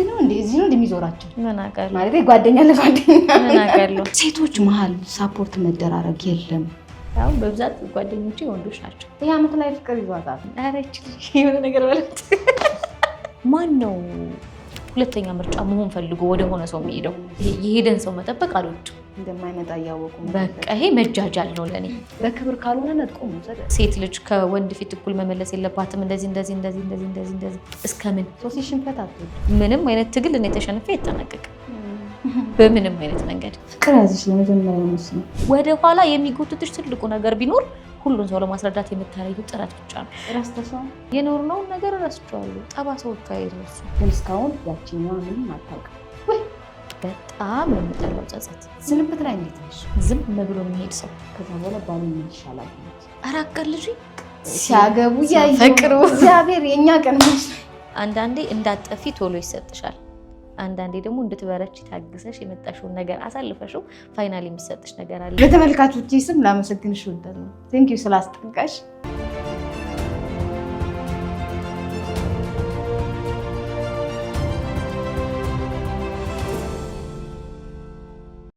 ነው እንደዚህ ነው እንደሚዞራቸው ምን አውቃለሁ ማለት ጓደኛ ለጓደኛ ምን አውቃለሁ ሴቶች መሀል ሳፖርት መደራረግ የለም ያው በብዛት ጓደኞቼ ወንዶች ናቸው የዓመት ላይ ፍቅር ይዟታል ኧረ እቺ የሆነ ነገር ማለት ማን ነው ሁለተኛ ምርጫ መሆን ፈልጎ ወደ ሆነ ሰው የሚሄደው የሄደን ሰው መጠበቅ አልወድም እንደማይመጣ ያወቁ በቃ ይሄ መጃጃል ነው ለኔ በክብር ካልሆነ ነጥቆ መውሰድ ሴት ልጅ ከወንድ ፊት እኩል መመለስ የለባትም እንደዚህ እስከምን ሶሲሽን ፈታት ምንም አይነት ትግል እኔ ተሸንፌ ይተናቀቅ በምንም አይነት መንገድ ፍቅር ያዝሽ ለመጀመሪያ ነው ወደ ኋላ የሚጎትትሽ ትልቁ ነገር ቢኖር ሁሉን ሰው ለማስረዳት የምታረጊው ጥረት ብቻ ነው ራስተሻው የኖርነው ነገር ረስቼዋለሁ ጠባሳዎቹ አይረሱ ግን እስካሁን ያቺኛው ምንም አታውቅም ወይ በጣም የምጠላው ጸጸት ስንብት ላይ እንዴት ነሽ ዝም ብሎ የሚሄድ ሰው ከዛ በኋላ ባሉ ምን ይሻላል አራቀል ልጅ ሲያገቡ ያይፈቅሩ እግዚአብሔር የኛ ቀን ነው አንዳንዴ እንዳጠፊ ቶሎ ይሰጥሻል አንዳንዴ ደግሞ እንድትበረቺ ታግሰሽ የመጣሽውን ነገር አሳልፈሽው ፋይናሊ የሚሰጥሽ ነገር አለ ለተመልካቾቼ ስም ላመሰግንሽ እወዳለሁ ቴንክ ዩ ስላስጠጋሽ